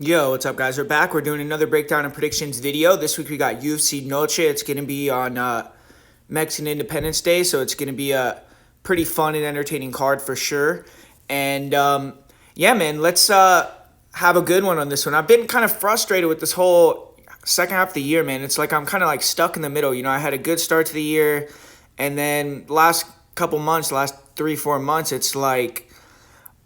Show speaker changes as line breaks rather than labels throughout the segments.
Yo, what's up, guys? We're back. We're doing another breakdown and predictions video. This week we got UFC Noche. It's going to be on Mexican Independence Day, so it's going to be a pretty fun and entertaining card for sure. And yeah, man, let's have a good one on this one. I've been kind of frustrated with this whole second half of the year, man. It's like I'm kind of like stuck in the middle. You know, I had a good start to the year, and then last couple months, last 3-4 months, it's like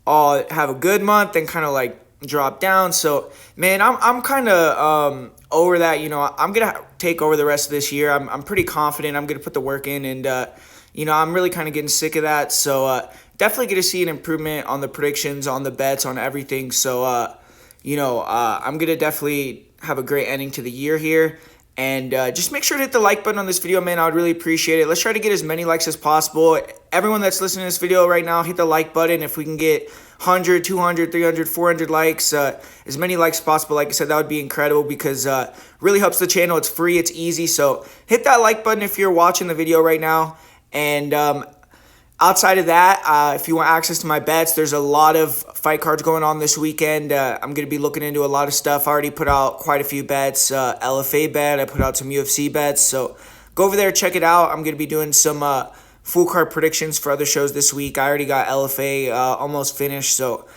I'll have a good month, then kind of like drop down. So man, I'm kind of over that. You know, I'm gonna take over the rest of this year. I'm pretty confident I'm gonna put the work in, and you know, I'm really kind of getting sick of that. So definitely gonna see an improvement on the predictions, on the bets, on everything. So you know, I'm gonna definitely have a great ending to the year here. And just make sure to hit the like button on this video, man. I would really appreciate it. Let's try to get as many likes as possible. Everyone that's listening to this video right now, hit the like button. If we can get 100, 200, 300, 400 likes, as many likes as possible, like I said, that would be incredible because really helps the channel. It's free, it's easy. So hit that like button if you're watching the video right now. And outside of that, if you want access to my bets, there's a lot of fight cards going on this weekend. I'm going to be looking into a lot of stuff. I already put out quite a few bets. LFA bet, I put out some UFC bets. So go over there, check it out. I'm going to be doing some full card predictions for other shows this week. I already got LFA almost finished. So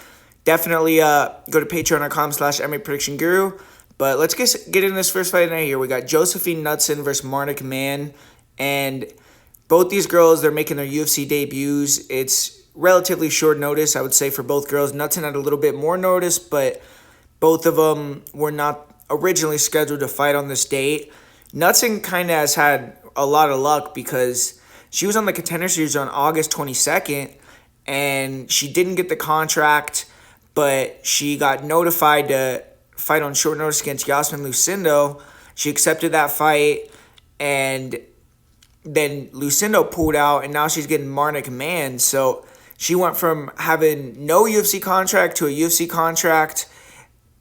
definitely go to patreon.com/MMA Prediction Guru. But let's get into this first fight tonight here. We got Josefine Knutsson versus Marnic Man. And both these girls, they're making their UFC debuts. It's relatively short notice, I would say, for both girls. Knutsson had a little bit more notice, but both of them were not originally scheduled to fight on this date. Knutsson kind of has had a lot of luck because she was on the Contender Series on August 22nd, and she didn't get the contract, but she got notified to fight on short notice against Jasmine Lucindo. She accepted that fight, and then Lucindo pulled out, and now she's getting Marnic Man. So she went from having no UFC contract to a UFC contract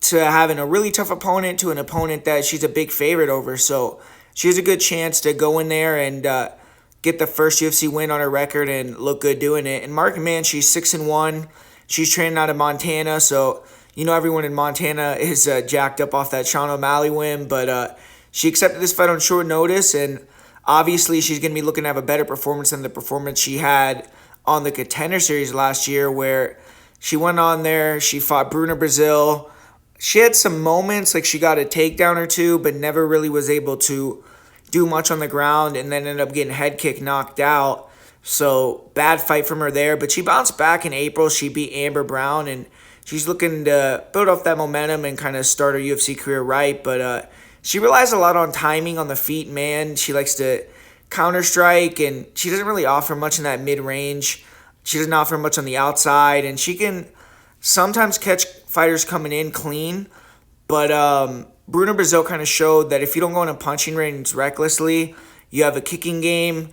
to having a really tough opponent to an opponent that she's a big favorite over. So she has a good chance to go in there and get the first UFC win on her record and look good doing it. And Marnic Man, she's 6-1. She's training out of Montana, so you know everyone in Montana is jacked up off that Sean O'Malley win. But she accepted this fight on short notice, and obviously, she's going to be looking to have a better performance than the performance she had on the Contender Series last year, where she went on there, she fought Bruna Brazil. She had some moments, like she got a takedown or two, but never really was able to do much on the ground, and then ended up getting head kick knocked out. So, bad fight from her there, but she bounced back in April. She beat Amber Brown, and she's looking to build off that momentum and kind of start her UFC career right, but she relies a lot on timing on the feet, man. She likes to counter strike, and she doesn't really offer much in that mid-range. She doesn't offer much on the outside, and she can sometimes catch fighters coming in clean. But Bruna Brazil kind of showed that if you don't go in a punching range recklessly, you have a kicking game,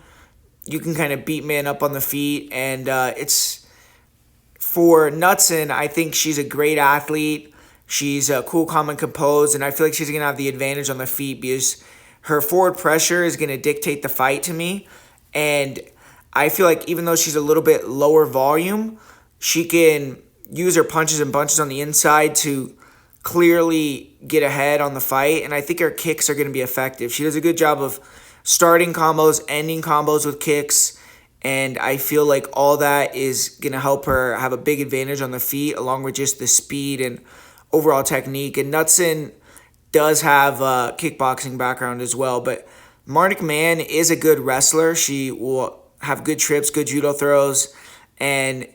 you can kind of beat man up on the feet. And it's for Knutsson, I think she's a great athlete. She's cool, calm, and composed, and I feel like she's going to have the advantage on the feet because her forward pressure is going to dictate the fight to me. And I feel like even though she's a little bit lower volume, she can use her punches and bunches on the inside to clearly get ahead on the fight, and I think her kicks are going to be effective. She does a good job of starting combos, ending combos with kicks, and I feel like all that is going to help her have a big advantage on the feet along with just the speed and overall technique. And Knutsson does have a kickboxing background as well, but Marnic Man is a good wrestler. She will have good trips, good judo throws, and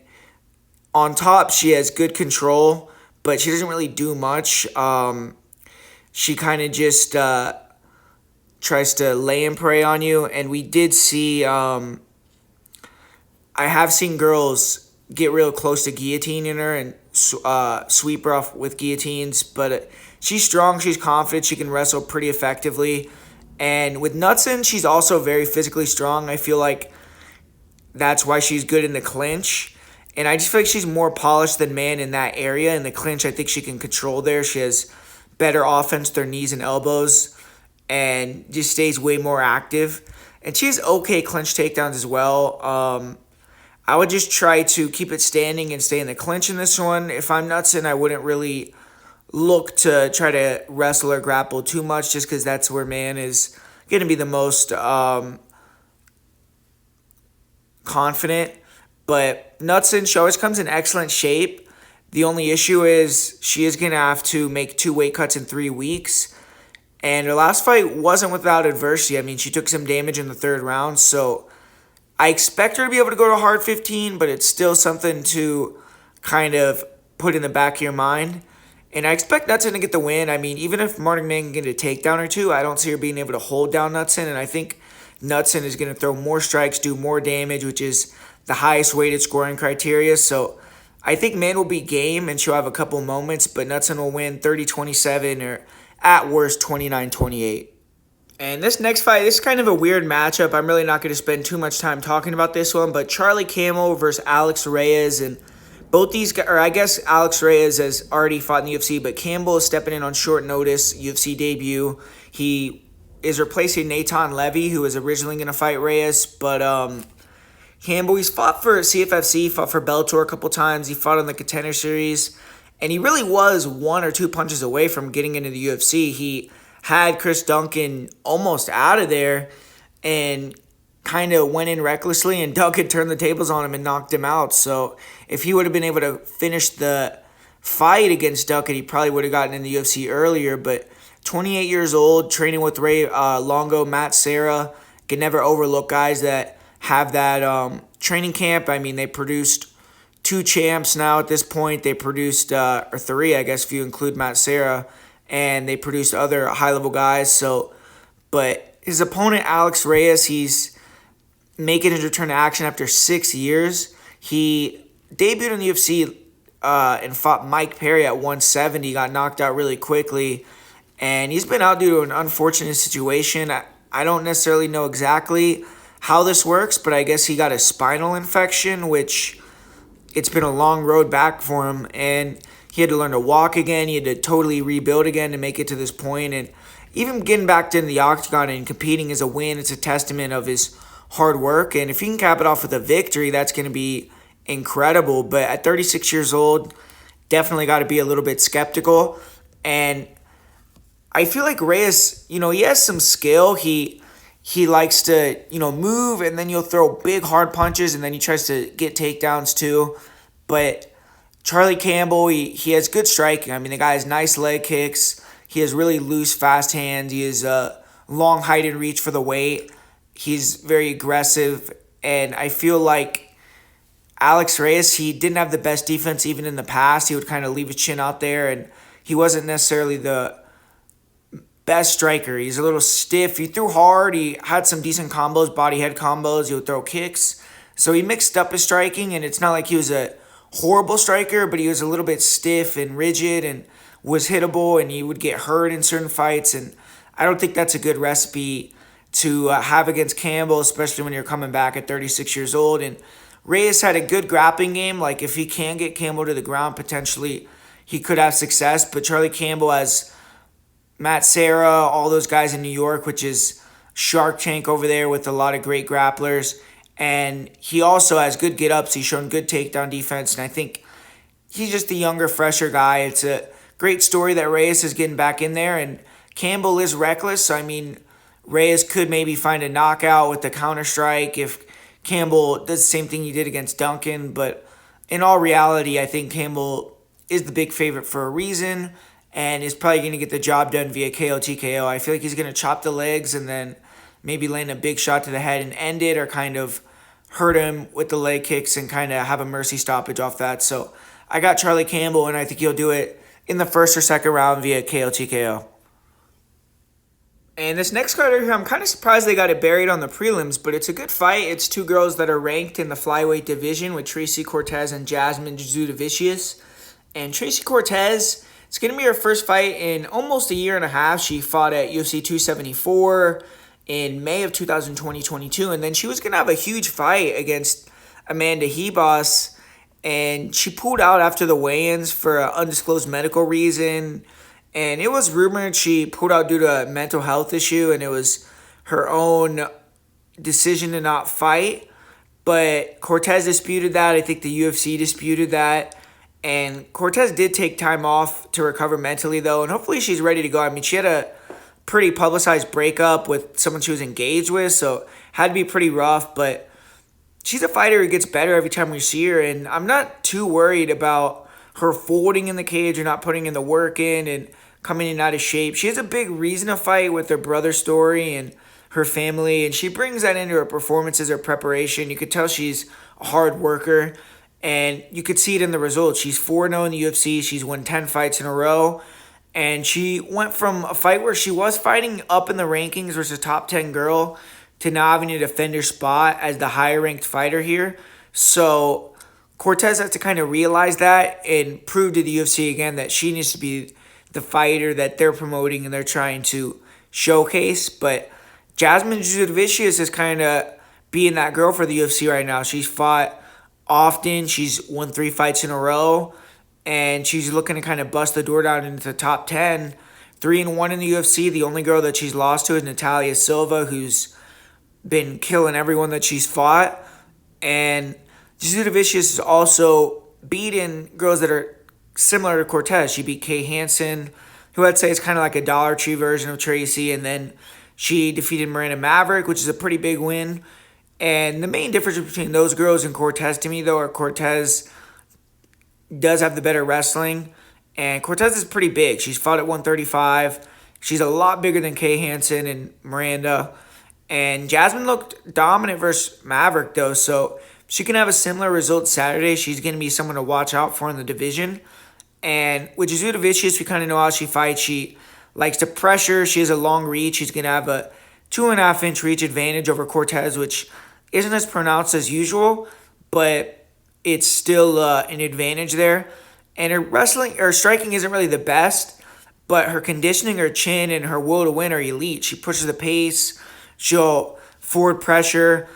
on top she has good control, but she doesn't really do much. She kind of just tries to lay and prey on you, and we did see I have seen girls get real close to guillotining her and sweep her off with guillotines, but she's strong, she's confident, she can wrestle pretty effectively. And with Knutsson, she's also very physically strong. I feel like that's why she's good in the clinch, and I just feel like she's more polished than Man in that area. In the clinch, I think she can control there. She has better offense with her knees and elbows and just stays way more active, and she has okay clinch takedowns as well. I would just try to keep it standing and stay in the clinch in this one. If I'm Knutsson, I wouldn't really look to try to wrestle or grapple too much, just because that's where man is going to be the most confident. But Knutsson, she always comes in excellent shape. The only issue is she is going to have to make 2 weight cuts in 3 weeks. And her last fight wasn't without adversity. I mean, she took some damage in the 3rd round. So I expect her to be able to go to hard 15, but it's still something to kind of put in the back of your mind. And I expect Knutsson to get the win. I mean, even if Marnic can get a takedown or 2, I don't see her being able to hold down Knutsson. And I think Knutsson is going to throw more strikes, do more damage, which is the highest weighted scoring criteria. So I think Man will be game and she'll have a couple moments, but Knutsson will win 30-27 or at worst 29-28. And this next fight, this is kind of a weird matchup. I'm really not going to spend too much time talking about this one, but Charlie Campbell versus Alex Reyes. And both these guys, or I guess Alex Reyes has already fought in the UFC, but Campbell is stepping in on short notice, UFC debut. He is replacing Nathan Levy, who was originally going to fight Reyes, but Campbell, he's fought for CFFC, fought for Bellator a couple times. He fought in the Contender Series, and he really was 1 or 2 punches away from getting into the UFC. He had Chris Duncan almost out of there and kind of went in recklessly, and Duncan turned the tables on him and knocked him out. So if he would have been able to finish the fight against Duncan, he probably would have gotten in the UFC earlier. But 28 years old, training with Longo, Matt Serra, can never overlook guys that have that training camp. I mean, they produced 2 champs now at this point. They produced, or 3, I guess, if you include Matt Serra, and they produced other high-level guys. So, but his opponent, Alex Reyes, he's making his return to action after 6 years. He debuted in the UFC and fought Mike Perry at 170, got knocked out really quickly, and he's been out due to an unfortunate situation. I don't necessarily know exactly how this works, but I guess he got a spinal infection, which it's been a long road back for him, and he had to learn to walk again. He had to totally rebuild again to make it to this point, and even getting back into the octagon and competing is a win. It's a testament of his hard work, and if he can cap it off with a victory, that's going to be incredible. But at 36 years old, definitely got to be a little bit skeptical, and I feel like Reyes, he has some skill. He likes to, move, and then you'll throw big, hard punches, and then he tries to get takedowns too. But Charlie Campbell, he has good striking. I mean, the guy has nice leg kicks. He has really loose, fast hands. He has long height and reach for the weight. He's very aggressive, and I feel like Alex Reyes, he didn't have the best defense even in the past. He would kind of leave his chin out there, and he wasn't necessarily the best striker. He's a little stiff. He threw hard. He had some decent combos, body-head combos. He would throw kicks. So he mixed up his striking, and it's not like he was a horrible striker, but he was a little bit stiff and rigid and was hittable, and he would get hurt in certain fights. And I don't think that's a good recipe to have against Campbell, especially when you're coming back at 36 years old. And Reyes had a good grappling game. Like, if he can get Campbell to the ground, potentially he could have success. But Charlie Campbell has Matt Serra, all those guys in New York, which is Shark Tank over there with a lot of great grapplers. And he also has good get-ups. He's shown good takedown defense. And I think he's just a younger, fresher guy. It's a great story that Reyes is getting back in there. And Campbell is reckless. So, I mean, Reyes could maybe find a knockout with the counter-strike if Campbell does the same thing he did against Duncan. But in all reality, I think Campbell is the big favorite for a reason, and is probably going to get the job done via KO TKO. I feel like he's going to chop the legs and then maybe land a big shot to the head and end it, or kind of hurt him with the leg kicks and kind of have a mercy stoppage off that. So I got Charlie Campbell, and I think he'll do it in the 1st or 2nd round via KO TKO. And this next card here, I'm kind of surprised they got it buried on the prelims, but it's a good fight. It's 2 girls that are ranked in the flyweight division with Tracy, Cortez, and Jasmine Jasudavicius. And Tracy Cortez, it's going to be her first fight in almost a year and a half. She fought at UFC 274 in May of 2022, and then she was going to have a huge fight against Amanda Hebos, and she pulled out after the weigh-ins for an undisclosed medical reason, and it was rumored she pulled out due to a mental health issue, and it was her own decision to not fight, but Cortez disputed that. I think the UFC disputed that, And Cortez did take time off to recover mentally, though, and hopefully she's ready to go. I mean, she had a pretty publicized breakup with someone she was engaged with, so had to be pretty rough, but she's a fighter who gets better every time we see her, and I'm not too worried about her folding in the cage or not putting in the work in and coming in out of shape. She has a big reason to fight with her brother's story and her family, and she brings that into her performances, her preparation. You could tell she's a hard worker, and you could see it in the results. She's 4-0 in the UFC. She's won 10 fights in a row. And she went from a fight where she was fighting up in the rankings versus a top 10 girl to now having to defend her spot as the higher ranked fighter here. So Cortez has to kind of realize that and prove to the UFC again that she needs to be the fighter that they're promoting and they're trying to showcase. But Jasmine Jasudavicius is kind of being that girl for the UFC right now. She's fought often. She's won 3 fights in a row. And she's looking to kind of bust the door down into the top 10. 3-1 in the UFC. The only girl that she's lost to is Natalia Silva, who's been killing everyone that she's fought. And Jasudavicius has also beaten girls that are similar to Cortez. She beat Kay Hansen, who I'd say is kind of like a Dollar Tree version of Tracy. And then she defeated Miranda Maverick, which is a pretty big win. And the main difference between those girls and Cortez to me, though, are Cortez does have the better wrestling, and Cortez is pretty big. She's fought at 135. She's a lot bigger than Kay Hansen and Miranda. And Jasmine looked dominant versus Maverick, though, so she can have a similar result Saturday. She's going to be someone to watch out for in the division. And with Jasudavicius, we kind of know how she fights. She likes to pressure. She has a long reach. She's going to have a 2.5-inch reach advantage over Cortez, which isn't as pronounced as usual, but it's still an advantage there. And her striking isn't really the best, but her conditioning, her chin, and her will to win are elite. She pushes the pace. She'll forward pressure.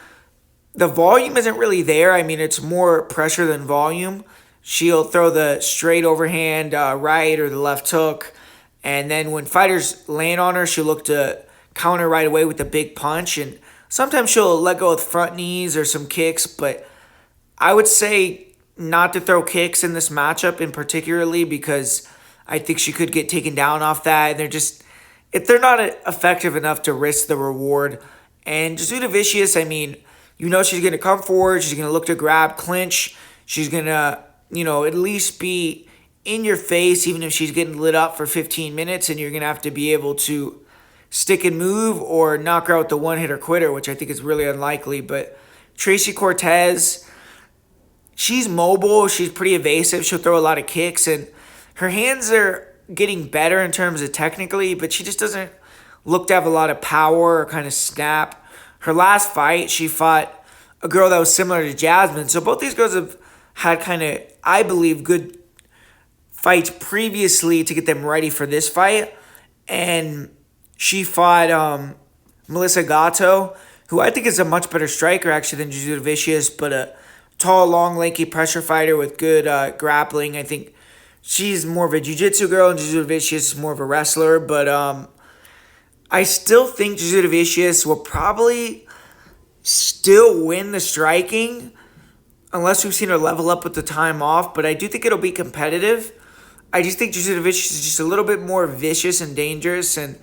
The volume isn't really there. I mean, it's more pressure than volume. She'll throw the straight overhand right or the left hook. And then when fighters land on her, she'll look to counter right away with the big punch. And sometimes she'll let go with front knees or some kicks, but I would say not to throw kicks in this matchup in particularly because I think she could get taken down off that. If they're not effective enough to risk the reward. And Jasudavicius, I mean, she's going to come forward. She's going to look to grab, clinch. She's going to, at least be in your face even if she's getting lit up for 15 minutes, and you're going to have to be able to stick and move or knock her out with the one-hitter quitter, which I think is really unlikely. But Tracy Cortez, she's mobile. She's pretty evasive. She'll throw a lot of kicks, and her hands are getting better in terms of technically, but she just doesn't look to have a lot of power or kind of snap. Her last fight, she fought a girl that was similar to Jasmine. So both these girls have had kind of, I believe, good fights previously to get them ready for this fight. And she fought Melissa Gatto, who I think is a much better striker actually than Jasudavicius, but a tall, long, lanky pressure fighter with good grappling. I think she's more of a jiu-jitsu girl and Jasudavicius is more of a wrestler. But I still think Jasudavicius will probably still win the striking unless we've seen her level up with the time off. But I do think it'll be competitive. I just think Jasudavicius is just a little bit more vicious and dangerous. And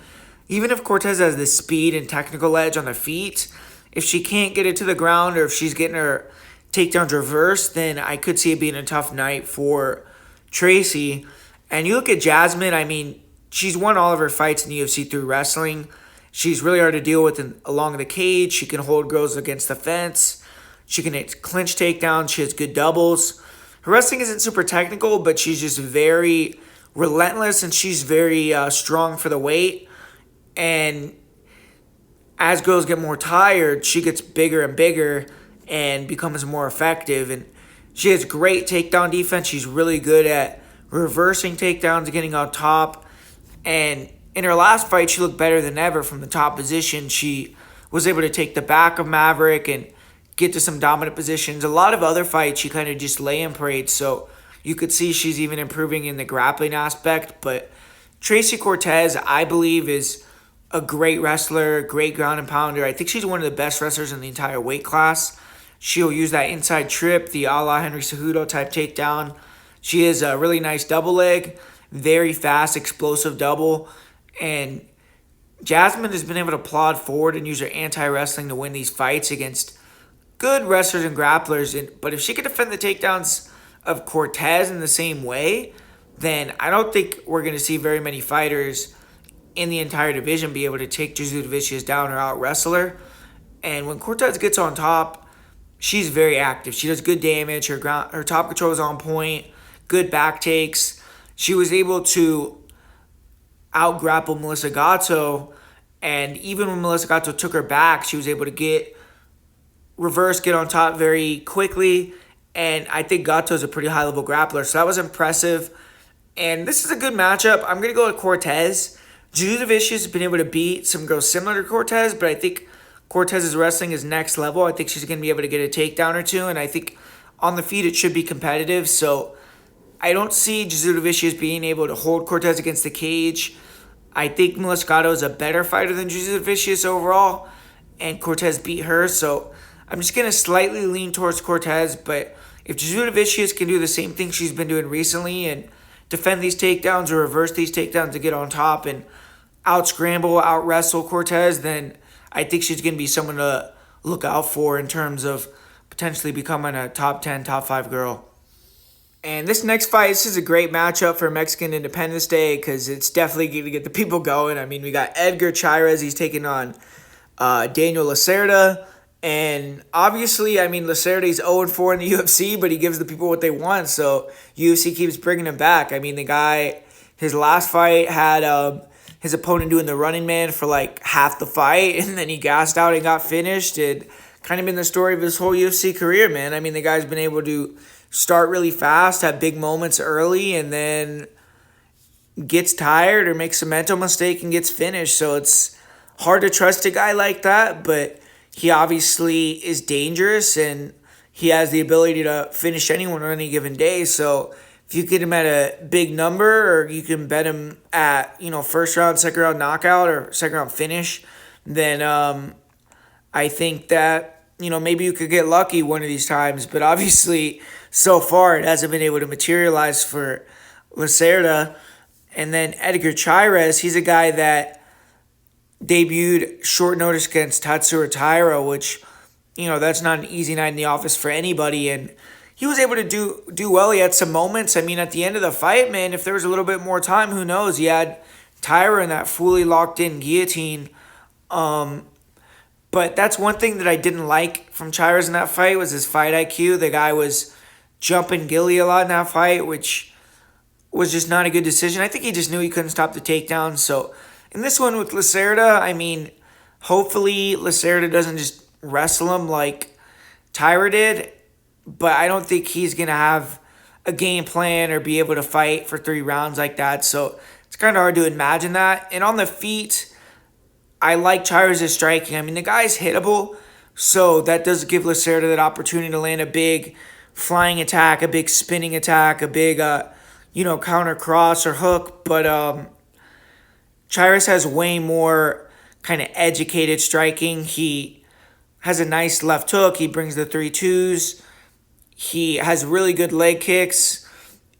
even if Cortez has the speed and technical edge on the feet, if she can't get it to the ground or if she's getting her takedowns reversed, then I could see it being a tough night for Tracy. And you look at Jasmine, I mean, she's won all of her fights in the UFC through wrestling. She's really hard to deal with along the cage. She can hold girls against the fence. She can clinch takedowns. She has good doubles. Her wrestling isn't super technical, but she's just very relentless, and she's very strong for the weight. And as girls get more tired, she gets bigger and bigger and becomes more effective. And she has great takedown defense. She's really good at reversing takedowns, getting on top. And in her last fight, she looked better than ever from the top position. She was able to take the back of Maverick and get to some dominant positions. A lot of other fights, she kind of just lay in parade. So you could see she's even improving in the grappling aspect. But Tracy Cortez, I believe, is a great wrestler, great ground and pounder. I think she's one of the best wrestlers in the entire weight class. She'll use that inside trip, the a la Henry Cejudo type takedown, She is a really nice double leg, very fast, explosive double. And Jasmine has been able to plod forward and use her anti-wrestling to win these fights against good wrestlers and grapplers. But if she could defend the takedowns of Cortez in the same way, then I don't think we're going to see very many fighters in the entire division be able to take Jasudavicius down or out-wrestle her. And when Cortez gets on top, she's very active. She does good damage. Her top control is on point. Good back takes. She was able to out-grapple Melissa Gatto, and even when Melissa Gatto took her back, she was able to get on top very quickly, and I think Gatto is a pretty high-level grappler, so that was impressive. And this is a good matchup. I'm going to go with Cortez. Jasudavicius has been able to beat some girls similar to Cortez, but I think Cortez's wrestling is next level. I think she's going to be able to get a takedown or two, and I think on the feet it should be competitive, so I don't see Jasudavicius being able to hold Cortez against the cage. I think Melissa Gatto is a better fighter than Jasudavicius overall, and Cortez beat her, so I'm just going to slightly lean towards Cortez, but if Jasudavicius can do the same thing she's been doing recently and defend these takedowns or reverse these takedowns to get on top and out-scramble, out-wrestle Cortez, then I think she's going to be someone to look out for in terms of potentially becoming a top 10, top 5 girl. And this next fight, this is a great matchup for Mexican Independence Day because it's definitely going to get the people going. I mean, we got Edgar Chairez. He's taking on Daniel Lacerda. And obviously, I mean, Lacerda's 0-4 in the UFC, but he gives the people what they want. So UFC keeps bringing him back. I mean, the guy, his last fight had his opponent doing the running man for like half the fight, and then he gassed out and got finished. It kind of been the story of his whole UFC career, man. I mean, the guy's been able to start really fast, have big moments early, and then gets tired or makes a mental mistake and gets finished. So it's hard to trust a guy like that, but he obviously is dangerous, and he has the ability to finish anyone on any given day. So if you get him at a big number, or you can bet him at, first round, second round knockout, or second round finish, then I think that, maybe you could get lucky one of these times. But obviously, so far, it hasn't been able to materialize for Lacerda. And then Edgar Chairez, he's a guy that debuted short notice against Tatsuro Taira, which, that's not an easy night in the office for anybody. And he was able to do well. He had some moments. I mean, at the end of the fight, man, if there was a little bit more time, who knows? He had Taira in that fully locked-in guillotine. But that's one thing that I didn't like from Chairez in that fight was his fight IQ. The guy was jumping Gilly a lot in that fight, which was just not a good decision. I think he just knew he couldn't stop the takedown. So in this one with Lacerda, I mean, hopefully Lacerda doesn't just wrestle him like Taira did, but I don't think he's going to have a game plan or be able to fight for 3 rounds like that. So it's kind of hard to imagine that. And on the feet, I like Chairez's striking. I mean, the guy's hittable, so that does give Lacerda that opportunity to land a big flying attack, a big spinning attack, a big, counter cross or hook. But Chairez has way more kind of educated striking. He has a nice left hook. He brings the 3-2s. He has really good leg kicks,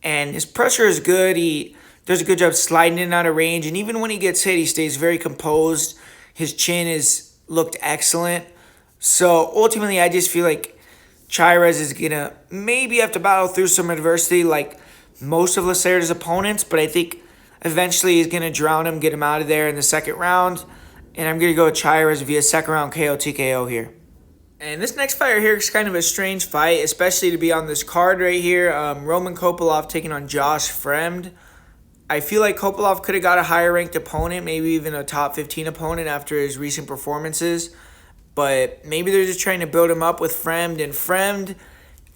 and his pressure is good. He does a good job sliding in and out of range, and even when he gets hit, he stays very composed. His chin is looked excellent. So ultimately, I just feel like Chairez is going to maybe have to battle through some adversity like most of Lacerda's opponents, but I think eventually he's going to drown him, get him out of there in the second round, and I'm going to go with Chairez via second round KO TKO here. And this next fight right here is kind of a strange fight, especially to be on this card right here. Roman Kopylov taking on Josh Fremd. I feel like Kopylov could have got a higher ranked opponent, maybe even a top 15 opponent after his recent performances. But maybe they're just trying to build him up with Fremd. And Fremd,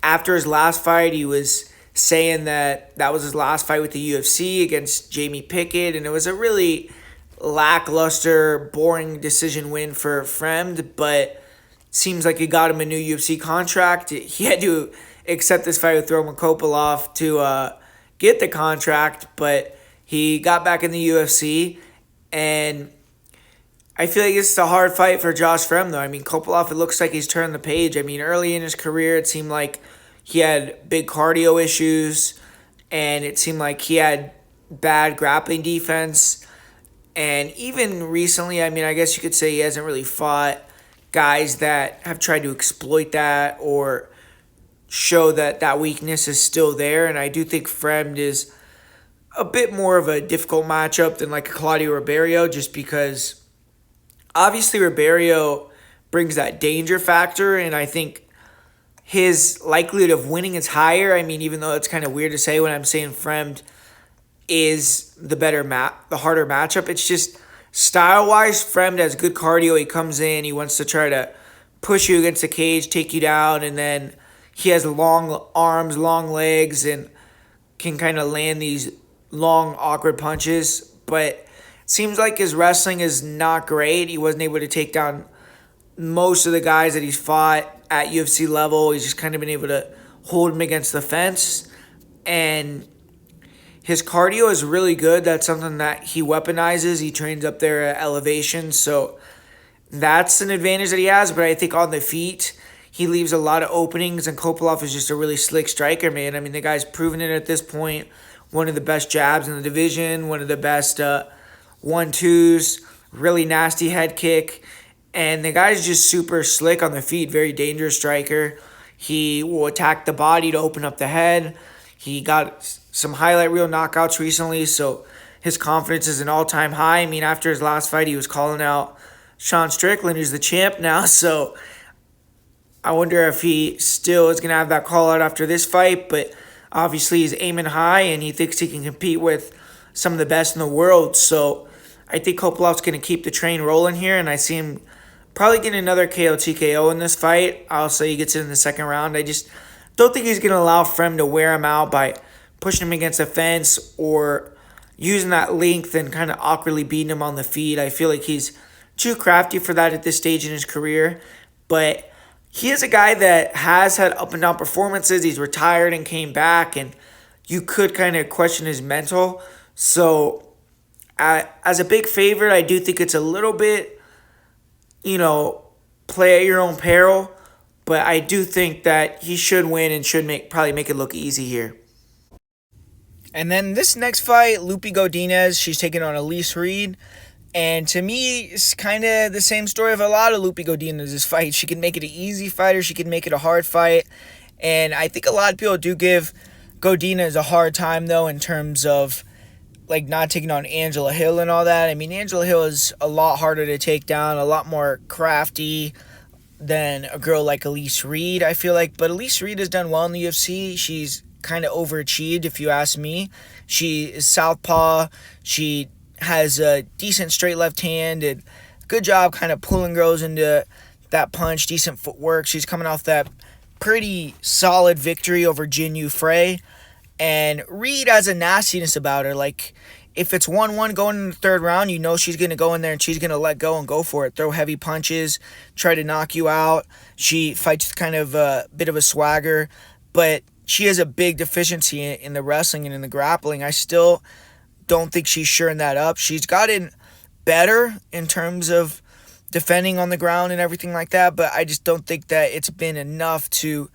after his last fight, he was saying that was his last fight with the UFC against Jamie Pickett. And it was a really lackluster, boring decision win for Fremd. But seems like he got him a new UFC contract. He had to accept this fight with Roman Kopylov to get the contract, but he got back in the UFC, and I feel like it's a hard fight for Josh Fremd, though. I mean, Kopylov, it looks like he's turned the page. I mean, early in his career, it seemed like he had big cardio issues, and it seemed like he had bad grappling defense. And even recently, I mean, I guess you could say he hasn't really fought guys that have tried to exploit that or show that that weakness is still there. And I do think Fremd is a bit more of a difficult matchup than like a Claudio Ribeiro, just because obviously Ribeiro brings that danger factor, and I think his likelihood of winning is higher. I mean, even though it's kind of weird to say when I'm saying Fremd is the harder matchup, it's just style wise, Fremd has good cardio. He comes in, he wants to try to push you against the cage, take you down, and then he has long arms, long legs, and can kind of land these long, awkward punches. But it seems like his wrestling is not great. He wasn't able to take down most of the guys that he's fought at UFC level. He's just kind of been able to hold him against the fence. And his cardio is really good. That's something that he weaponizes. He trains up there at elevation. So that's an advantage that he has. But I think on the feet, he leaves a lot of openings. And Kopylov is just a really slick striker, man. I mean, the guy's proven it at this point. One of the best jabs in the division. One of the best 1-2s. Really nasty head kick. And the guy's just super slick on the feet. Very dangerous striker. He will attack the body to open up the head. He got some highlight reel knockouts recently, so his confidence is an all-time high. I mean, after his last fight, he was calling out Sean Strickland, who's the champ now, so I wonder if he still is going to have that call-out after this fight, but obviously he's aiming high, and he thinks he can compete with some of the best in the world, so I think Kopilov's going to keep the train rolling here, and I see him probably getting another KO TKO in this fight. I'll say he gets it in the second round. I just don't think he's going to allow Fremd to wear him out by pushing him against the fence or using that length and kind of awkwardly beating him on the feet. I feel like he's too crafty for that at this stage in his career. But he is a guy that has had up and down performances. He's retired and came back, and you could kind of question his mental. So as a big favorite, I do think it's a little bit, play at your own peril. But I do think that he should win and should probably make it look easy here. And then this next fight, Godinez, she's taking on Elise Reed. And to me, it's kind of the same story of a lot of Godinez's fights. She can make it an easy fight or she can make it a hard fight. And I think a lot of people do give Godinez a hard time, though, in terms of like not taking on Angela Hill and all that. I mean, Angela Hill is a lot harder to take down, a lot more crafty than a girl like Elise Reed, I feel like. But Elise Reed has done well in the UFC. She's kind of overachieved, if you ask me. She is southpaw. She has a decent straight left hand and good job kind of pulling girls into that punch, decent footwork. She's coming off that pretty solid victory over Jin Frey. And Reed has a nastiness about her. Like, if it's 1-1 going in the third round, you know she's going to go in there and she's going to let go and go for it. Throw heavy punches, try to knock you out. She fights with kind of a bit of a swagger, but she has a big deficiency in the wrestling and in the grappling. I still don't think she's shoring that up. She's gotten better in terms of defending on the ground and everything like that, but I just don't think that it's been enough to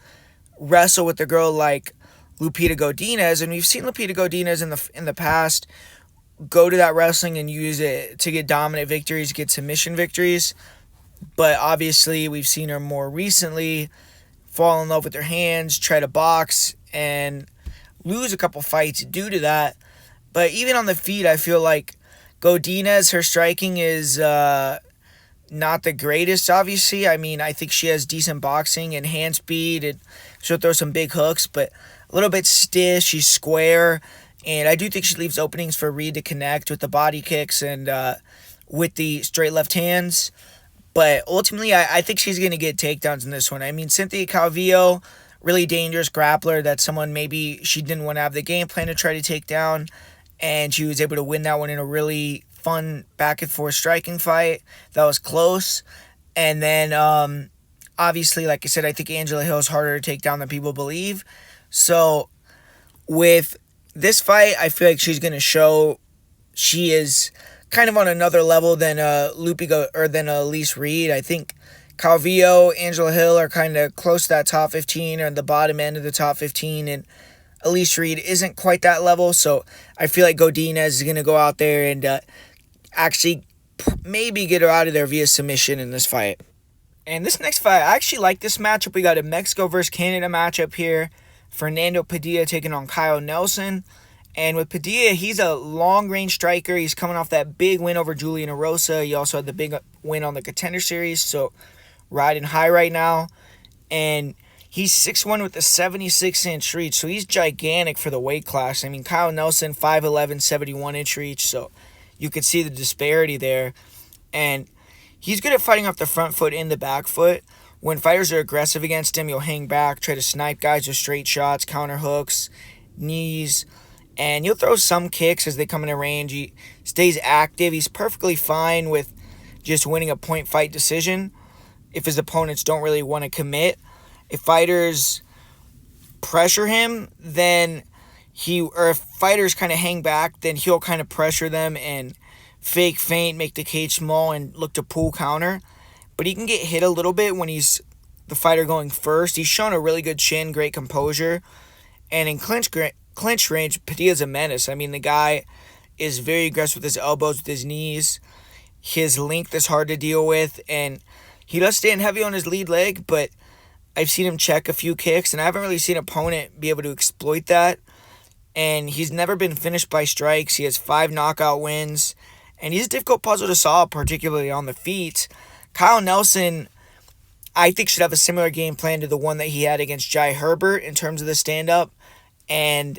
wrestle with a girl like Lupita Godinez. And we've seen Lupita Godinez in the past go to that wrestling and use it to get dominant victories, get submission victories. But obviously, we've seen her more recently fall in love with her hands, try to box, and lose a couple fights due to that. But even on the feet, I feel like Godinez, her striking is not the greatest, obviously. I mean, I think she has decent boxing and hand speed, and she'll throw some big hooks, but a little bit stiff. She's square. And I do think she leaves openings for Reed to connect with the body kicks and with the straight left hands. But ultimately, I think she's going to get takedowns in this one. I mean, Cynthia Calvillo, really dangerous grappler. That's someone maybe she didn't want to have the game plan to try to take down. And she was able to win that one in a really fun back-and-forth striking fight that was close. And then, obviously, like I said, I think Angela Hill is harder to take down than people believe. So, with this fight, I feel like she's going to show she is kind of on another level than than Elise Reed. I think Calvillo, Angela Hill are kind of close to that top 15 or the bottom end of the top 15, and Elise isn't quite that level, so I feel like Godinez is going to go out there and actually maybe get her out of there via submission in this fight. And this next fight, I actually like this matchup. We got a Mexico versus Canada matchup here. Fernando Padilla taking on Kyle Nelson. And with Padilla, he's a long-range striker. He's coming off that big win over Julian Erosa. He also had the big win on the Contender Series, so riding high right now. And he's 6'1" with a 76-inch reach, so he's gigantic for the weight class. I mean, Kyle Nelson, 5'11", 71-inch reach, so you could see the disparity there. And he's good at fighting off the front foot and the back foot. When fighters are aggressive against him, he'll hang back, try to snipe guys with straight shots, counter hooks, knees, and he'll throw some kicks as they come into range. He stays active. He's perfectly fine with just winning a point fight decision if his opponents don't really want to commit. If fighters pressure him, then if fighters kind of hang back, then he'll kind of pressure them and fake feint, make the cage small, and look to pull counter. But he can get hit a little bit when he's the fighter going first. He's shown a really good chin, great composure. And in clinch range, Padilla's a menace. I mean, the guy is very aggressive with his elbows, with his knees. His length is hard to deal with. And he does stand heavy on his lead leg, but I've seen him check a few kicks, and I haven't really seen an opponent be able to exploit that. And he's never been finished by strikes. He has 5 knockout wins. And he's a difficult puzzle to solve, particularly on the feet. Kyle Nelson, I think, should have a similar game plan to the one that he had against Jai Herbert in terms of the stand-up. And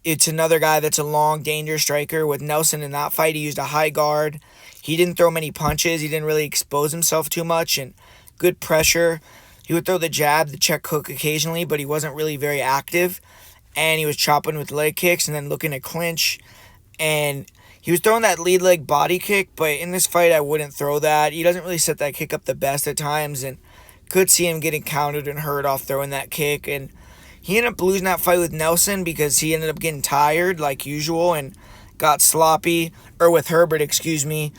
it's another guy that's a long, dangerous striker. With Nelson in that fight, he used a high guard. He didn't throw many punches. He didn't really expose himself too much. And good pressure. He would throw the jab, the check hook occasionally, but he wasn't really very active. And he was chopping with leg kicks and then looking to clinch. And he was throwing that lead leg body kick, but in this fight, I wouldn't throw that. He doesn't really set that kick up the best at times, and could see him getting countered and hurt off throwing that kick. And he ended up losing that fight with Nelson because he ended up getting tired like usual and got sloppy, or with Herbert, excuse me.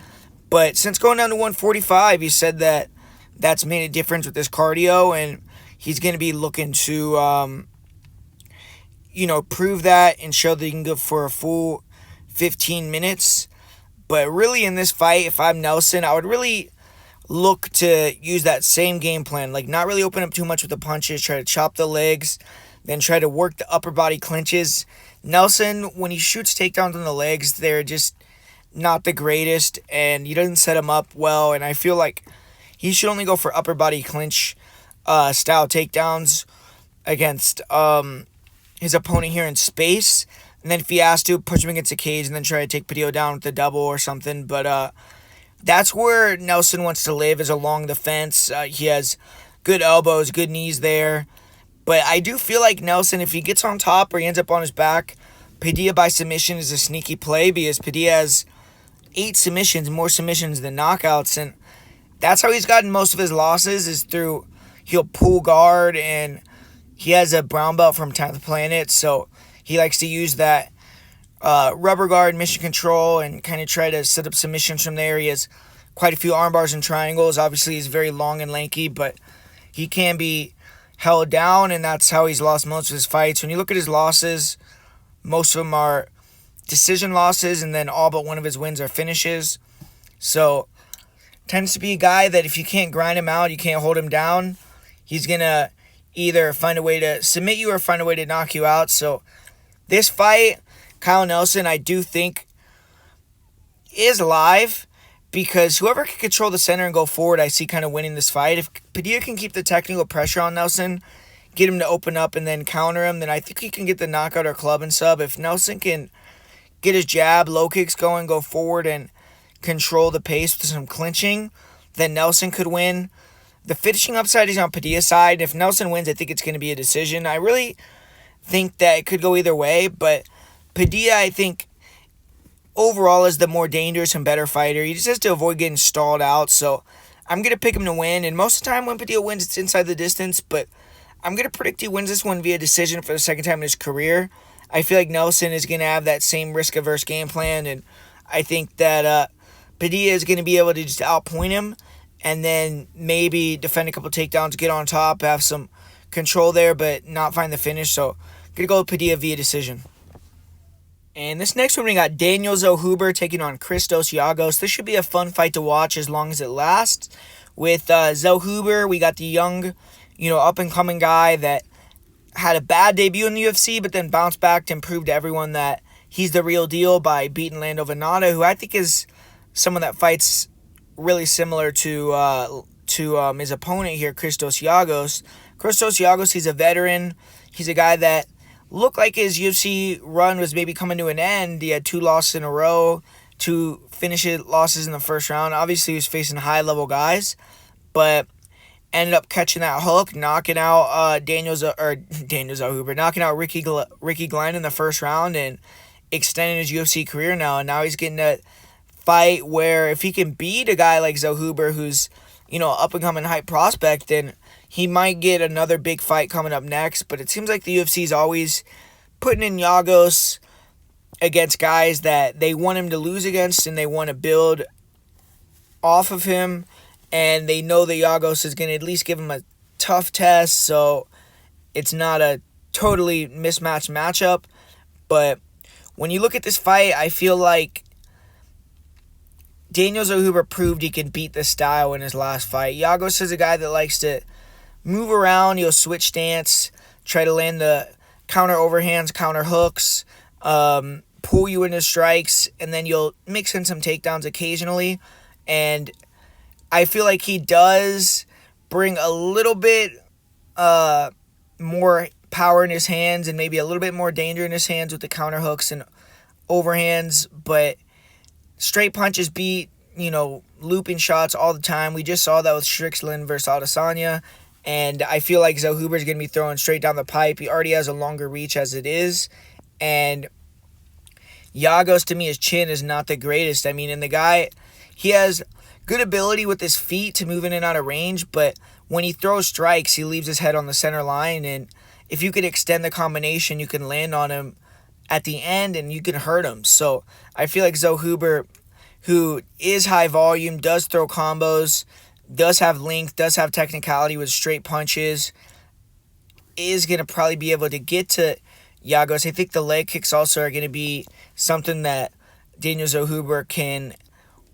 But since going down to 145, he said that that's made a difference with his cardio, and he's going to be looking to, prove that and show that he can go for a full 15 minutes. But really in this fight, if I'm Nelson, I would really look to use that same game plan. Like, not really open up too much with the punches, try to chop the legs, then try to work the upper body clinches. Nelson, when he shoots takedowns on the legs, they're just not the greatest, and he doesn't set them up well. And I feel like he should only go for upper body clinch style takedowns against his opponent here in space. And then if he has to, push him against the cage and then try to take Padilla down with the double or something. But that's where Nelson wants to live, is along the fence. He has good elbows, good knees there. But I do feel like Nelson, if he gets on top or he ends up on his back, Padilla by submission is a sneaky play, because Padilla has 8 submissions, more submissions than knockouts. And that's how he's gotten most of his losses, is through he'll pull guard, and he has a brown belt from 10th Planet, so he likes to use that rubber guard, mission control, and kind of try to set up submissions from there. He has quite a few arm bars and triangles. Obviously, he's very long and lanky, but he can be held down, and that's how he's lost most of his fights. When you look at his losses, most of them are decision losses, and then all but one of his wins are finishes. So, tends to be a guy that if you can't grind him out, you can't hold him down, he's going to either find a way to submit you or find a way to knock you out. So, this fight, Kyle Nelson, I do think, is live, because whoever can control the center and go forward, I see kind of winning this fight. If Padilla can keep the technical pressure on Nelson, get him to open up and then counter him, then I think he can get the knockout or club and sub. If Nelson can get his jab, low kicks going, go forward, and control the pace with some clinching, then Nelson could win. The finishing upside is on Padilla's side. If Nelson wins, I think it's going to be a decision. I really think that it could go either way, but Padilla, I think, overall is the more dangerous and better fighter. He just has to avoid getting stalled out, so I'm going to pick him to win. And most of the time when Padilla wins, it's inside the distance, but I'm going to predict he wins this one via decision for the second time in his career. I feel like Nelson is going to have that same risk-averse game plan, and I think that Padilla is going to be able to just outpoint him and then maybe defend a couple takedowns, get on top, have some control there, but not find the finish. So Gonna go with Padilla via decision. And this next one, we got Zellhuber taking on Christos Giagos. This should be a fun fight to watch as long as it lasts. With Zellhuber, we got the young, up-and-coming guy that had a bad debut in the UFC, but then bounced back and proved to everyone that he's the real deal by beating Lando Venata, who I think is someone that fights really similar to his opponent here, Christos Giagos. Christos Giagos, he's a veteran. He's a guy that looked like his UFC run was maybe coming to an end. He had 2 losses in a row, 2 losses in the first round. Obviously, he was facing high-level guys, but ended up catching that hook, knocking out Zellhuber, knocking out Ricky Glenn in the first round and extending his UFC career now. And now he's getting a fight where if he can beat a guy like Zellhuber, who's up-and-coming hype prospect, then he might get another big fight coming up next. But it seems like the UFC is always putting in Giagos against guys that they want him to lose against and they want to build off of him. And they know that Giagos is going to at least give him a tough test, so it's not a totally mismatched matchup. But when you look at this fight, I feel like Zellhuber proved he can beat this style in his last fight. Giagos is a guy that likes to move around. He'll switch stance, try to land the counter overhands, counter hooks, pull you into strikes, and then you'll mix in some takedowns occasionally. And I feel like he does bring a little bit more power in his hands and maybe a little bit more danger in his hands with the counter hooks and overhands, but straight punches beat, looping shots all the time. We just saw that with Strickland versus Adesanya, and I feel like Zellhuber is going to be throwing straight down the pipe. He already has a longer reach as it is, and Giagos, to me, his chin is not the greatest. I mean, and the guy, he has good ability with his feet to move in and out of range, but when he throws strikes, he leaves his head on the center line, and if you could extend the combination, you can land on him at the end, and you can hurt him. So I feel like Zellhuber, who is high volume, does throw combos, does have length, does have technicality with straight punches, is going to probably be able to get to Giagos. I think the leg kicks also are going to be something that Zellhuber can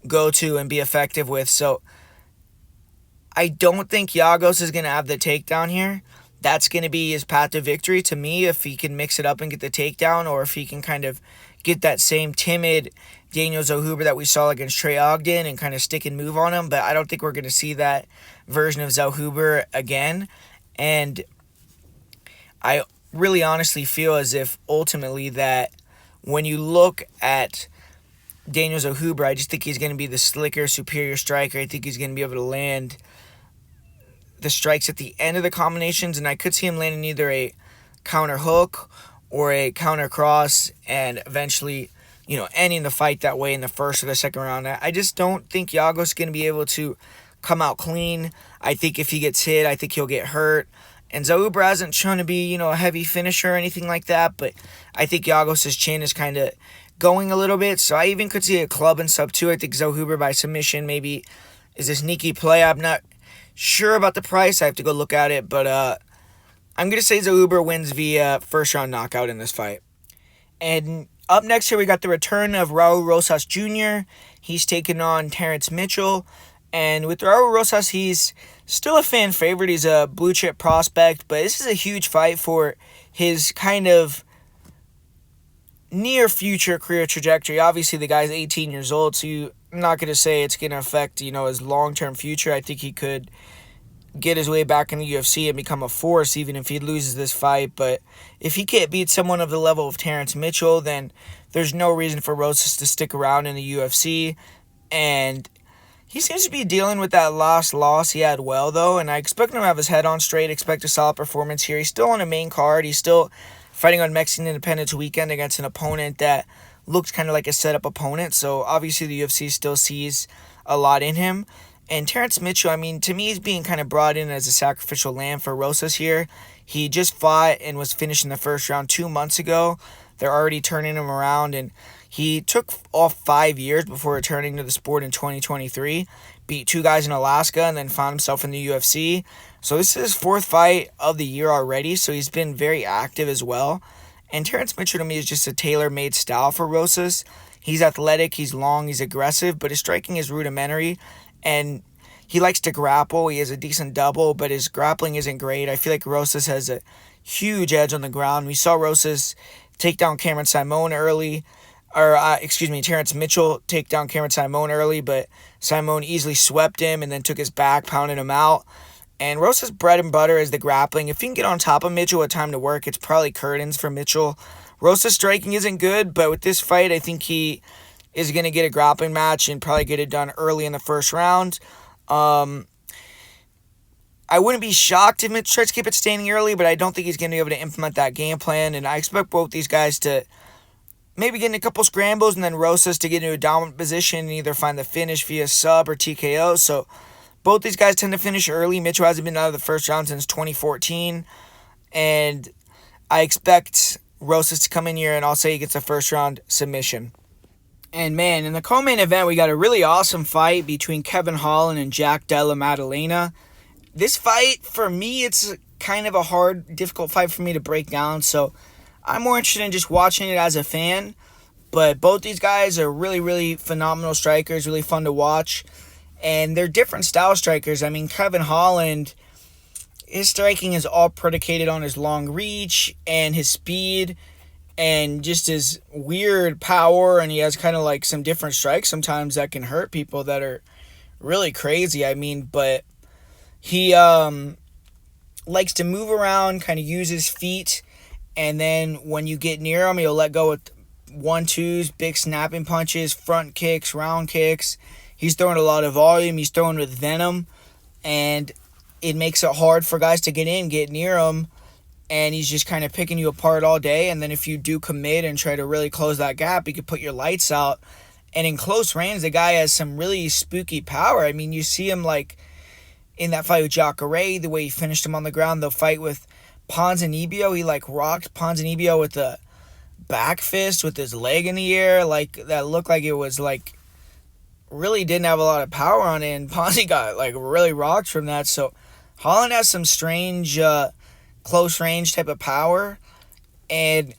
go to and be effective with. So I don't think Giagos is going to have the takedown here. That's going to be his path to victory to me, if he can mix it up and get the takedown, or if he can kind of get that same timid Zellhuber that we saw against Trey Ogden and kind of stick and move on him. But I don't think we're going to see that version of Zellhuber again. And I really honestly feel as if ultimately that when you look at Zellhuber, I just think he's going to be the slicker, superior striker. I think he's going to be able to land the strikes at the end of the combinations, and I could see him landing either a counter hook or a counter cross and eventually, ending the fight that way in the first or the second round. I just don't think Giagos is going to be able to come out clean. I think if he gets hit, I think he'll get hurt. And Zellhuber hasn't shown to be, a heavy finisher or anything like that, but I think Giagos' chin is kind of going a little bit, so I even could see a club and sub too. I think Zellhuber by submission maybe is a sneaky play. I'm not sure about the price. I have to go look at it, but I'm going to say Zellhuber wins via first round knockout in this fight. And up next here, we got the return of Raul Rosas Jr. He's taking on Terrance Mitchell. And with Raul Rosas, he's still a fan favorite. He's a blue chip prospect, but this is a huge fight for his kind of near future career trajectory. Obviously, the guy's 18 years old, so I'm not going to say it's going to affect, his long-term future. I think he could get his way back in the UFC and become a force even if he loses this fight. But if he can't beat someone of the level of Terrance Mitchell, then there's no reason for Rosas to stick around in the UFC. And he seems to be dealing with that last loss he had well, though, and I expect him to have his head on straight, expect a solid performance here. He's still on a main card. He's still fighting on Mexican Independence Weekend against an opponent that looks kind of like a setup opponent, so obviously the UFC still sees a lot in him. And Terrance Mitchell, I mean, to me, he's being kind of brought in as a sacrificial lamb for Rosas here. He just fought and was finished in the first round 2 months ago. They're already turning him around, and He took off 5 years before returning to the sport in 2023, beat 2 guys in Alaska, and then found himself in the UFC. So this is his 4th fight of the year already, so he's been very active as well. And Terrance Mitchell to me is just a tailor-made style for Rosas. He's athletic, he's long, he's aggressive, but his striking is rudimentary, and he likes to grapple. He has a decent double, but his grappling isn't great. I feel like Rosas has a huge edge on the ground. We saw Rosas take down Cameron Simone early, Terrance Mitchell take down Cameron Simone early, but Simone easily swept him and then took his back, pounded him out. And Rosas' bread and butter is the grappling. If he can get on top of Mitchell with time to work, it's probably curtains for Mitchell. Rosas' striking isn't good, but with this fight, I think he is going to get a grappling match and probably get it done early in the first round. I wouldn't be shocked if Mitch tries to keep it standing early, but I don't think he's going to be able to implement that game plan. And I expect both these guys to maybe get in a couple scrambles and then Rosas to get into a dominant position and either find the finish via sub or TKO. So both these guys tend to finish early. Mitchell hasn't been out of the first round since 2014. And I expect Rosas to come in here and I'll say he gets a first round submission. And man, in the co-main event, we got a really awesome fight between Kevin Holland and Della Maddalena. This fight, for me, it's kind of a hard, difficult fight for me to break down, so I'm more interested in just watching it as a fan. But both these guys are really, really phenomenal strikers, really fun to watch. And they're different style strikers. I mean, Kevin Holland, his striking is all predicated on his long reach and his speed and just his weird power, and he has kind of like some different strikes sometimes that can hurt people that are really crazy. I mean, but he likes to move around, kind of use his feet, and then when you get near him, he'll let go with 1-2s, big snapping punches, front kicks, round kicks. He's throwing a lot of volume. He's throwing with venom, and it makes it hard for guys to get near him. And he's just kind of picking you apart all day. And then if you do commit and try to really close that gap, you could put your lights out. And in close range, the guy has some really spooky power. I mean, you see him like in that fight with Chairez, the way he finished him on the ground. The fight with Ponzinibbio, he like rocked Ponzinibbio with a back fist with his leg in the air. Like that looked like it was like really didn't have a lot of power on it. And Ponzi got like really rocked from that. So Holland has some strange close range type of power, and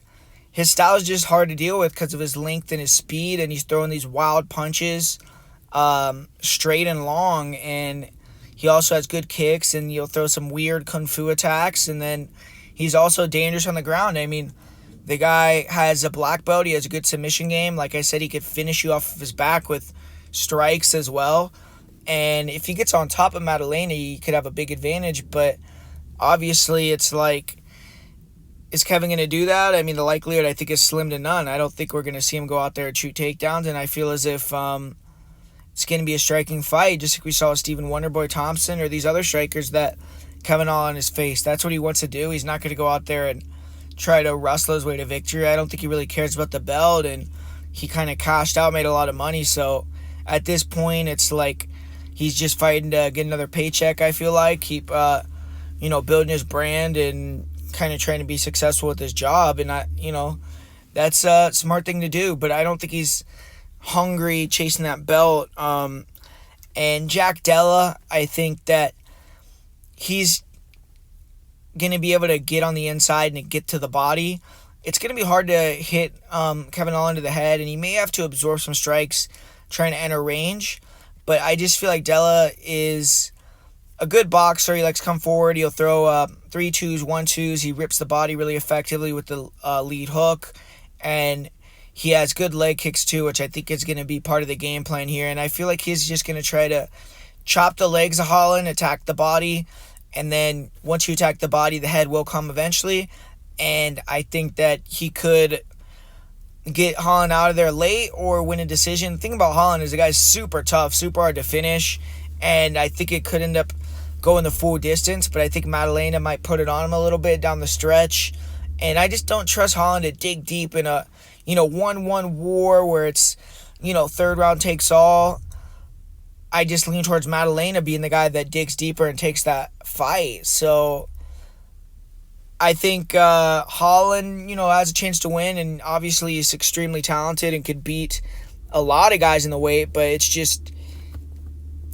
his style is just hard to deal with because of his length and his speed, and he's throwing these wild punches straight and long, and he also has good kicks, and he'll throw some weird kung fu attacks, and then he's also dangerous on the ground. I mean, the guy has a black belt, he has a good submission game. Like I said, he could finish you off of his back with strikes as well, and if he gets on top of Maddalena, he could have a big advantage, but obviously, it's like, is Kevin going to do that? I mean, the likelihood, I think, is slim to none. I don't think we're going to see him go out there and shoot takedowns, and I feel as if it's going to be a striking fight, just like we saw with Stephen Wonderboy Thompson or these other strikers that Kevin all on his face. That's what he wants to do. He's not going to go out there and try to wrestle his way to victory. I don't think he really cares about the belt, and he kind of cashed out, made a lot of money, so at this point, it's like he's just fighting to get another paycheck, I feel like, keep building his brand and kind of trying to be successful with his job. And that's a smart thing to do, but I don't think he's hungry chasing that belt. And Della, I think that he's going to be able to get on the inside and get to the body. It's going to be hard to hit Kevin Holland to the head, and he may have to absorb some strikes trying to enter range. But I just feel like Della is a good boxer. He likes to come forward. He'll throw 3-2s, 1-2s. He rips the body really effectively with the lead hook. And he has good leg kicks too, which I think is going to be part of the game plan here. And I feel like he's just going to try to chop the legs of Holland, attack the body. And then once you attack the body, the head will come eventually. And I think that he could get Holland out of there late or win a decision. The thing about Holland is the guy's super tough, super hard to finish. And I think it could end up going the full distance, but I think Maddalena might put it on him a little bit down the stretch. And I just don't trust Holland to dig deep in a 1-1 war where it's, third round takes all. I just lean towards Maddalena being the guy that digs deeper and takes that fight. So I think Holland, has a chance to win, and obviously he's extremely talented and could beat a lot of guys in the weight, but it's just,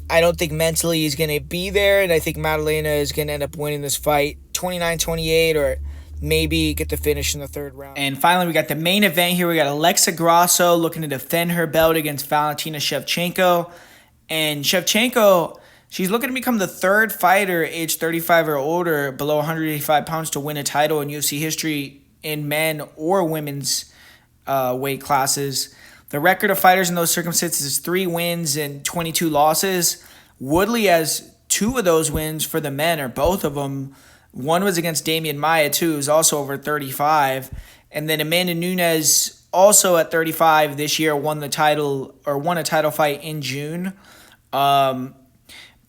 I don't think mentally he's going to be there, and I think Maddalena is going to end up winning this fight 29-28 or maybe get the finish in the third round. And finally, we got the main event here. We got Alexa Grasso looking to defend her belt against Valentina Shevchenko. And Shevchenko, she's looking to become the third fighter age 35 or older below 185 pounds to win a title in UFC history in men or women's weight classes. The record of fighters in those circumstances is 3 wins and 22 losses. Woodley has 2 of those wins for the men, or both of them. One was against Damian Maia, too, who's also over 35. And then Amanda Nunes, also at 35 this year, won a title fight in June. But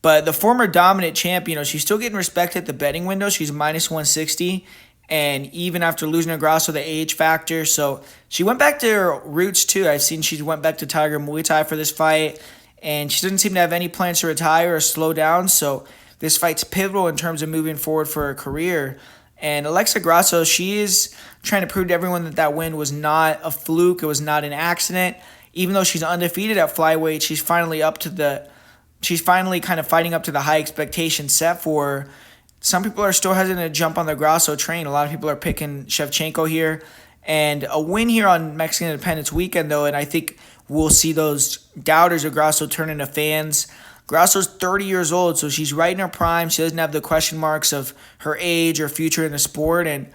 the former dominant champ, she's still getting respect at the betting window. She's minus 160. And even after losing to Grasso, the age factor. So she went back to her roots, too. I've seen she went back to Tiger Muay Thai for this fight. And she doesn't seem to have any plans to retire or slow down. So this fight's pivotal in terms of moving forward for her career. And Alexa Grasso, she is trying to prove to everyone that win was not a fluke. It was not an accident. Even though she's undefeated at flyweight, she's finally kind of fighting up to the high expectations set for her. Some people are still hesitant to jump on the Grasso train. A lot of people are picking Shevchenko here. And a win here on Mexican Independence Weekend, though, and I think we'll see those doubters of Grasso turn into fans. Grasso's 30 years old, so she's right in her prime. She doesn't have the question marks of her age or future in the sport. And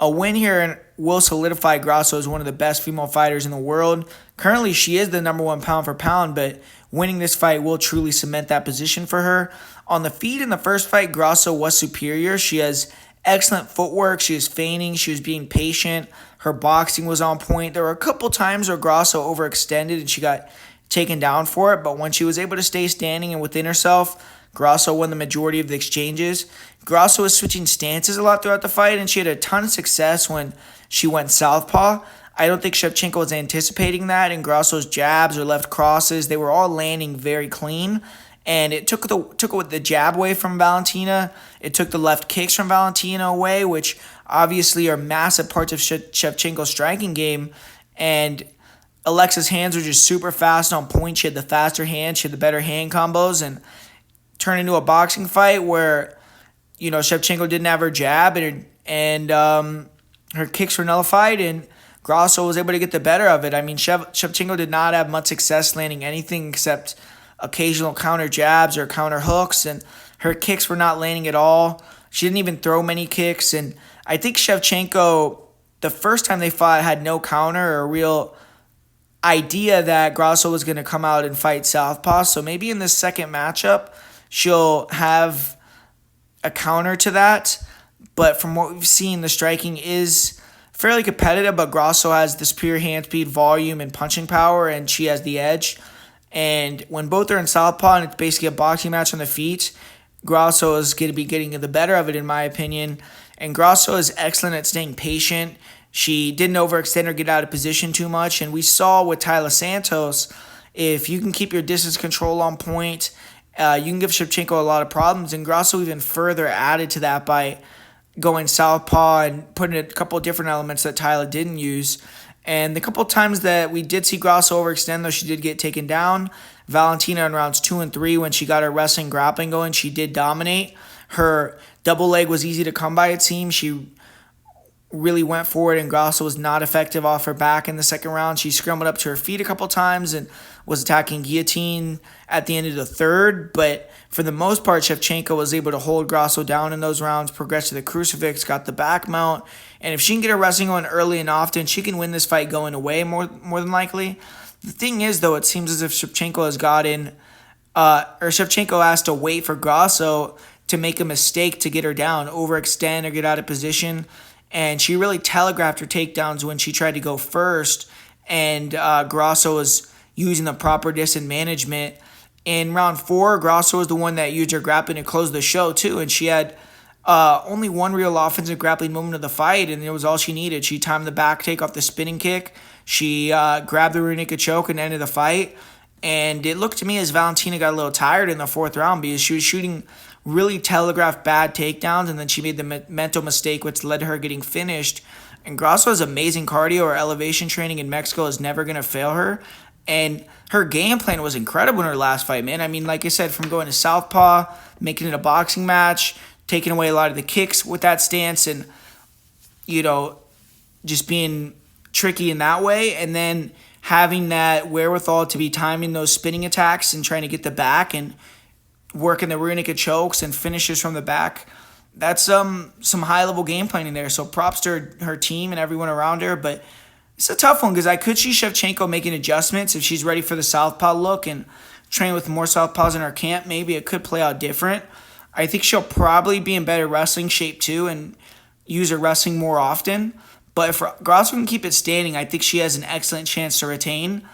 a win here will solidify Grasso as one of the best female fighters in the world. Currently, she is the number 1 pound for pound, but winning this fight will truly cement that position for her. On the feet in the first fight, Grasso was superior. She has excellent footwork. She was feigning. She was being patient. Her boxing was on point. There were a couple times where Grasso overextended and she got taken down for it, but when she was able to stay standing and within herself, Grasso won the majority of the exchanges. Grasso was switching stances a lot throughout the fight, and she had a ton of success when she went southpaw. I don't think Shevchenko was anticipating that, and Grasso's jabs or left crosses, they were all landing very clean, and it took the jab away from Valentina. It took the left kicks from Valentina away, which obviously are massive parts of Shevchenko's striking game, and Alexa's hands were just super fast on point. She had the faster hands. She had the better hand combos, and turned into a boxing fight where, Shevchenko didn't have her jab and her kicks were nullified, and Grasso was able to get the better of it. I mean, Shevchenko did not have much success landing anything except occasional counter jabs or counter hooks, and her kicks were not landing at all. She didn't even throw many kicks, and I think Shevchenko, the first time they fought, had no counter or a real idea that Grasso was going to come out and fight southpaw. So maybe in this second matchup, she'll have a counter to that. But from what we've seen, the striking is fairly competitive, but Grasso has the superior hand speed, volume, and punching power, and she has the edge. And when both are in southpaw and it's basically a boxing match on the feet, Grasso is going to be getting the better of it, in my opinion. And Grasso is excellent at staying patient. She didn't overextend or get out of position too much. And we saw with Taila Santos, if you can keep your distance control on point, you can give Shevchenko a lot of problems. And Grasso even further added to that by going southpaw and putting a couple of different elements that Taila didn't use. And the couple of times that we did see Grasso overextend, though, she did get taken down. Valentina in rounds 2 and 3, when she got her wrestling grappling going, she did dominate. Her double leg was easy to come by, it seems. She really went for it, and Grasso was not effective off her back in the second round. She scrambled up to her feet a couple times and was attacking guillotine at the end of the third, but for the most part, Shevchenko was able to hold Grasso down in those rounds, progress to the crucifix, got the back mount, and if she can get her wrestling going early and often, she can win this fight going away more than likely. The thing is, though, it seems as if Shevchenko has to wait for Grasso to make a mistake to get her down, overextend or get out of position. And she really telegraphed her takedowns when she tried to go first, and Grasso was using the proper distance management. In round 4, Grasso was the one that used her grappling to close the show too, and she had only one real offensive grappling moment of the fight, and it was all she needed. She timed the back take off the spinning kick. She grabbed the rear naked choke and ended the fight. And it looked to me as Valentina got a little tired in the 4th round because she was shooting really telegraphed bad takedowns, and then she made the mental mistake which led to her getting finished. And Grasso has amazing cardio. Her elevation training in Mexico is never going to fail her. And her game plan was incredible in her last fight, man. I mean, like I said, from going to southpaw, making it a boxing match, taking away a lot of the kicks with that stance, and, you know, just being tricky in that way. And then having that wherewithal to be timing those spinning attacks and trying to get the back and working the rear naked chokes and finishes from the back. That's some high-level game planning there. So props to her team and everyone around her. But it's a tough one because I could see Shevchenko making adjustments if she's ready for the southpaw look and train with more southpaws in her camp. Maybe it could play out different. I think she'll probably be in better wrestling shape too and use her wrestling more often. But if Grasso can keep it standing, I think she has an excellent chance to retain.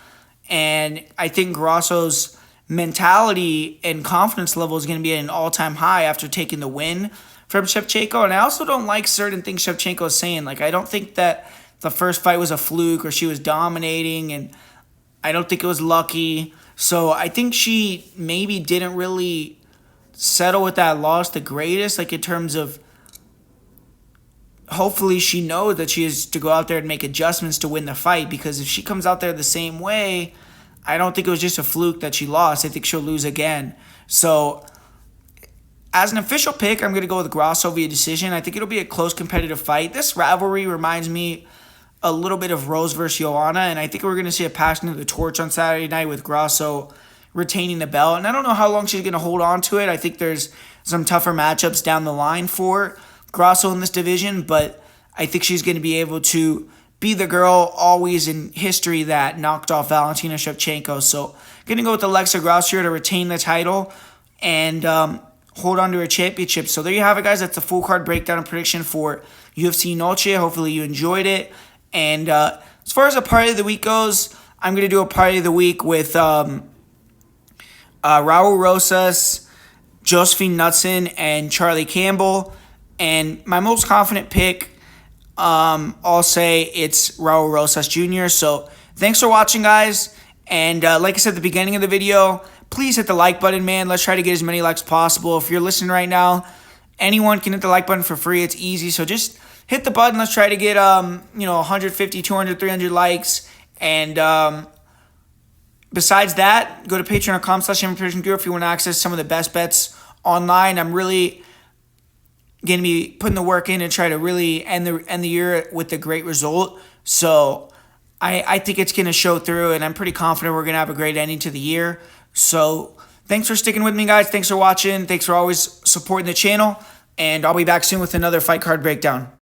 And I think Grasso's mentality and confidence level is going to be at an all-time high after taking the win from Shevchenko. And I also don't like certain things Shevchenko is saying. Like, I don't think that the first fight was a fluke or she was dominating, and I don't think it was lucky. So I think she maybe didn't really settle with that loss the greatest, like in terms of hopefully she knows that she has to go out there and make adjustments to win the fight, because if she comes out there the same way, I don't think it was just a fluke that she lost. I think she'll lose again. So as an official pick, I'm going to go with Grasso via decision. I think it'll be a close competitive fight. This rivalry reminds me a little bit of Rose versus Joanna, and I think we're going to see a passing of the torch on Saturday night with Grasso retaining the belt. And I don't know how long she's going to hold on to it. I think there's some tougher matchups down the line for Grasso in this division, but I think she's going to be able to be the girl always in history that knocked off Valentina Shevchenko. So going to go with Alexa Grasso here to retain the title and hold on to her championship. So there you have it, guys. That's the full card breakdown and prediction for UFC Noche. Hopefully you enjoyed it. And as far as a party of the week goes, I'm going to do a party of the week with Raul Rosas, Josefine Knutsson, and Charlie Campbell. And my most confident pick, I'll say it's Raul Rosas Jr. So thanks for watching, guys. And like I said at the beginning of the video, please hit the like button, man. Let's try to get as many likes as possible. If you're listening right now, anyone can hit the like button for free. It's easy. So just hit the button. Let's try to get 150, 200, 300 likes. And besides that, go to patreon.com/MPredictionGuru if you want to access some of the best bets online. I'm really going to be putting the work in and try to really end the year with a great result. So I think it's going to show through, and I'm pretty confident we're going to have a great ending to the year. So thanks for sticking with me, guys. Thanks for watching. Thanks for always supporting the channel. And I'll be back soon with another fight card breakdown.